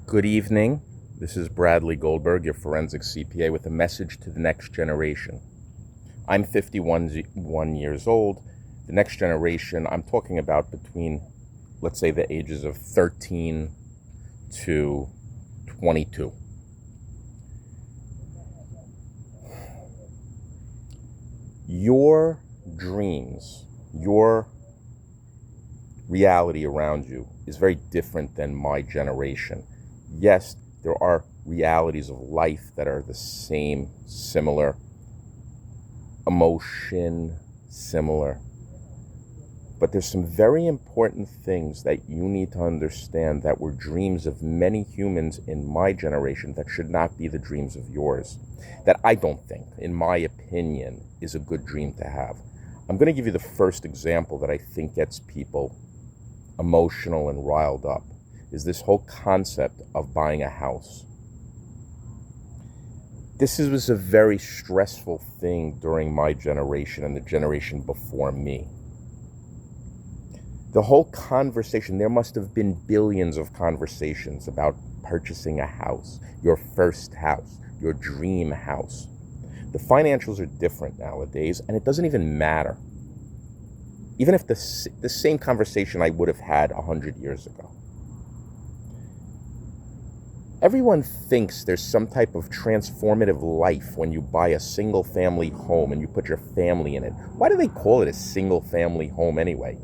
Good evening. This is Bradley Goldberg, your forensic CPA, with a message to the next generation. I'm 51 years old. The next generation, I'm talking about between, let's say, the ages of 13 to 22. Your dreams, your reality around you is very different than my generation. Yes, there are realities of life that are the same, similar, emotion, similar. But there's some very important things that you need to understand that were dreams of many humans in my generation that should not be the dreams of yours. That I don't think, in my opinion, is a good dream to have. I'm going to give you the first example that I think gets people emotional and riled up, is this whole concept of buying a house. This was a very stressful thing during my generation and the generation before me. The whole conversation, there must have been billions of conversations about purchasing a house, your first house, your dream house. The financials are different nowadays, and it doesn't even matter. Even if the same conversation I would have had 100 years ago. Everyone thinks there's some type of transformative life when you buy a single family home and you put your family in it. Why do they call it a single family home anyway?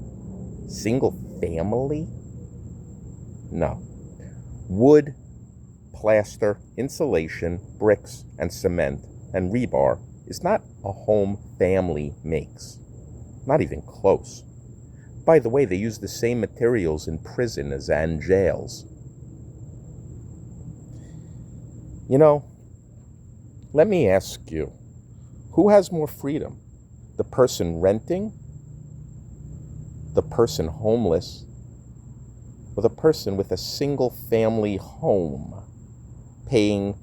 Single family? No. Wood, plaster, insulation, bricks, and cement, and rebar is not a home family makes. Not even close. By the way, they use the same materials in prison as in jails. You know, let me ask you, who has more freedom? The person renting? The person homeless? Or the person with a single family home paying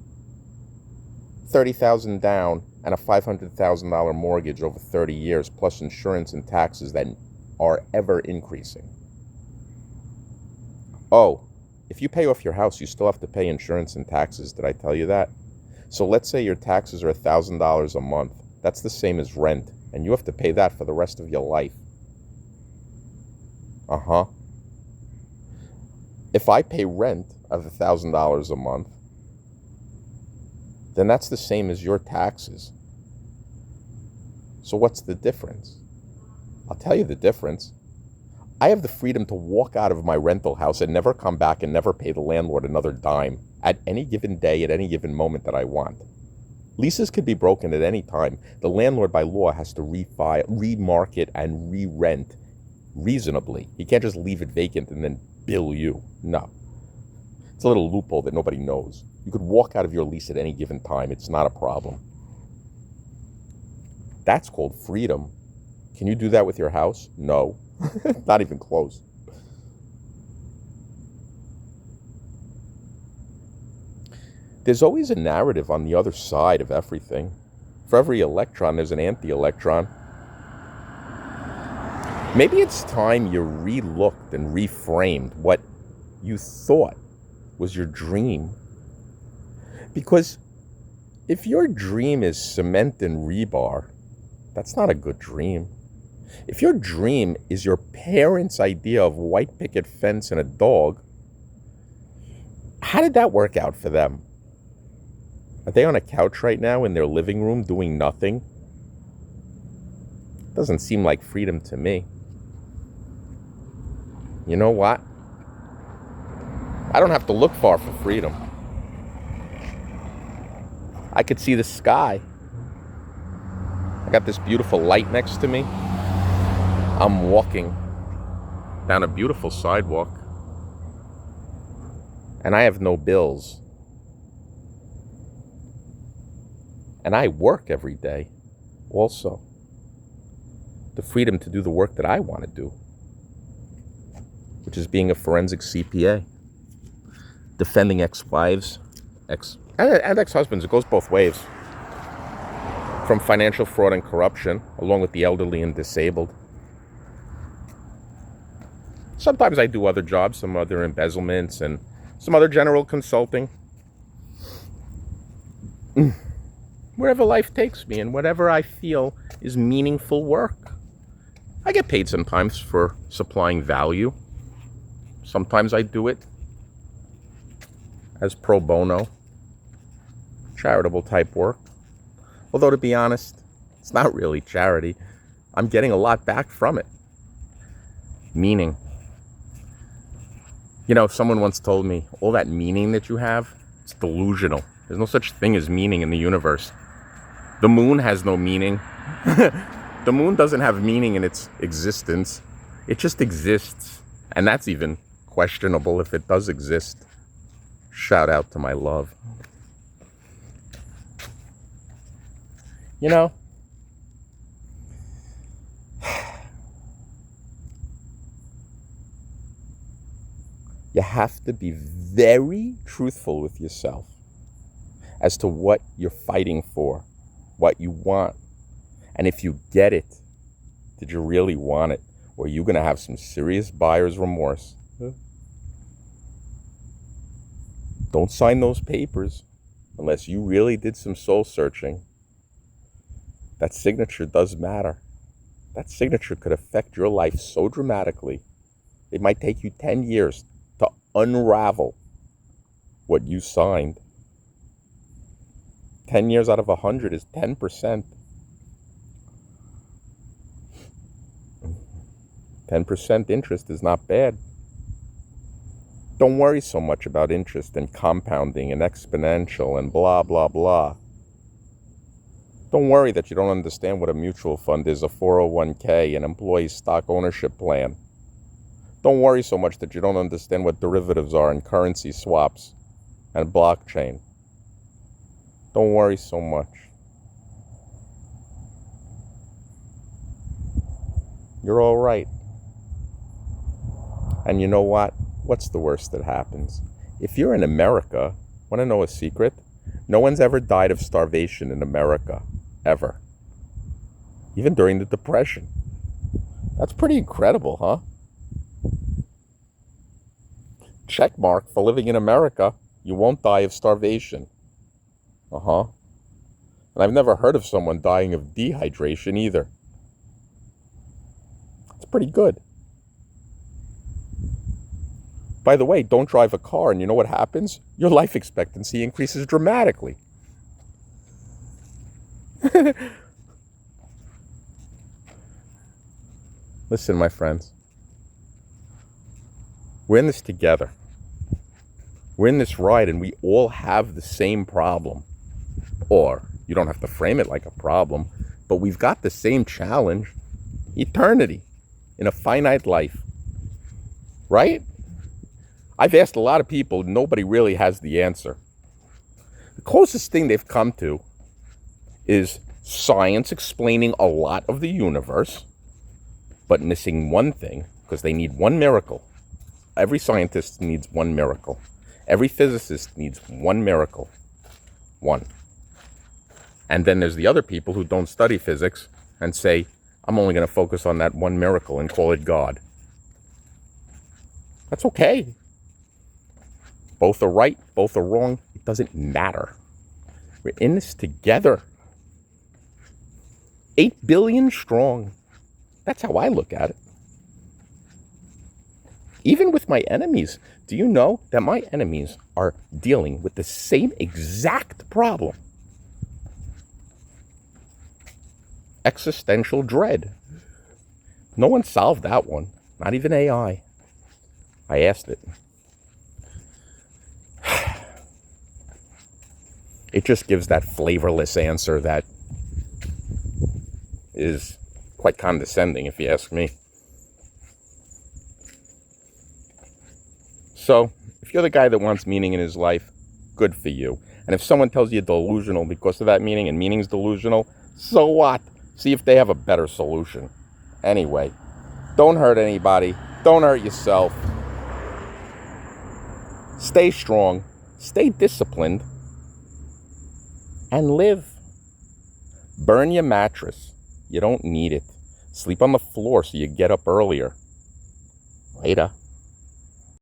$30,000 down and a $500,000 mortgage over 30 years, plus insurance and taxes that are ever increasing? Oh, if you pay off your house, you still have to pay insurance and taxes. Did I tell you that? So let's say your taxes are $1,000 a month. That's the same as rent, and you have to pay that for the rest of your life. If I pay rent of $1,000 a month, then that's the same as your taxes. So what's the difference? I'll tell you the difference. I have the freedom to walk out of my rental house and never come back and never pay the landlord another dime at any given day, at any given moment that I want. Leases could be broken at any time. The landlord by law has to remarket and re-rent reasonably. He can't just leave it vacant and then bill you. No. It's a little loophole that nobody knows. You could walk out of your lease at any given time. It's not a problem. That's called freedom. Can you do that with your house? No. Not even close. There's always a narrative on the other side of everything. For every electron, there's an anti-electron. Maybe it's time you re-looked and reframed what you thought was your dream. Because if your dream is cement and rebar, that's not a good dream. If your dream is your parents' idea of white picket fence and a dog, how did that work out for them? Are they on a couch right now in their living room doing nothing? Doesn't seem like freedom to me. You know what? I don't have to look far for freedom. I could see the sky. I got this beautiful light next to me. I'm walking down a beautiful sidewalk, and I have no bills. And I work every day also. The freedom to do the work that I want to do, which is being a forensic CPA, defending ex-wives, and ex-husbands. It goes both ways. From financial fraud and corruption, along with the elderly and disabled. Sometimes I do other jobs, some other embezzlements, and some other general consulting. Wherever life takes me and whatever I feel is meaningful work. I get paid sometimes for supplying value. Sometimes I do it as pro bono, charitable type work. Although, to be honest, it's not really charity. I'm getting a lot back from it. Meaning. You know, someone once told me, all that meaning that you have, it's delusional. There's no such thing as meaning in the universe. The moon has no meaning. The moon doesn't have meaning in its existence. It just exists. And that's even questionable if it does exist. Shout out to my love. You know, you have to be very truthful with yourself as to what you're fighting for, what you want. And if you get it, did you really want it? Or are you going to have some serious buyer's remorse? Don't sign those papers unless you really did some soul searching. That signature does matter. That signature could affect your life so dramatically. It might take you 10 years to unravel what you signed. 10 years out of 100 is 10%. 10% interest is not bad. Don't worry so much about interest and compounding and exponential and blah, blah, blah. Don't worry that you don't understand what a mutual fund is, a 401k, an employee stock ownership plan. Don't worry so much that you don't understand what derivatives are and currency swaps and blockchain. Don't worry so much. You're all right. And you know what? What's the worst that happens? If you're in America, want to know a secret? No one's ever died of starvation in America. Ever. Even during the Depression. That's pretty incredible, huh? Check mark for living in America. You won't die of starvation. And I've never heard of someone dying of dehydration either. It's pretty good. By the way, don't drive a car, and you know what happens? Your life expectancy increases dramatically. Listen, my friends. We're in this together. We're in this ride, and we all have the same problem. Or, you don't have to frame it like a problem, but we've got the same challenge. Eternity in a finite life. Right? I've asked a lot of people, nobody really has the answer. The closest thing they've come to is science explaining a lot of the universe, but missing one thing, because they need one miracle. Every scientist needs one miracle. Every physicist needs one miracle. One. And then there's the other people who don't study physics and say, I'm only going to focus on that one miracle and call it God. That's okay. Both are right, both are wrong. It doesn't matter. We're in this together. 8 billion strong. That's how I look at it. Even with my enemies. Do you know that my enemies are dealing with the same exact problem? Existential dread. No one solved that one. Not even AI. I asked it. It just gives that flavorless answer that is quite condescending, if you ask me. So, if you're the guy that wants meaning in his life, good for you. And if someone tells you you're delusional because of that meaning, and meaning's delusional, so what? See if they have a better solution. Anyway, don't hurt anybody. Don't hurt yourself. Stay strong. Stay disciplined. And live. Burn your mattress. You don't need it. Sleep on the floor so you get up earlier. Later.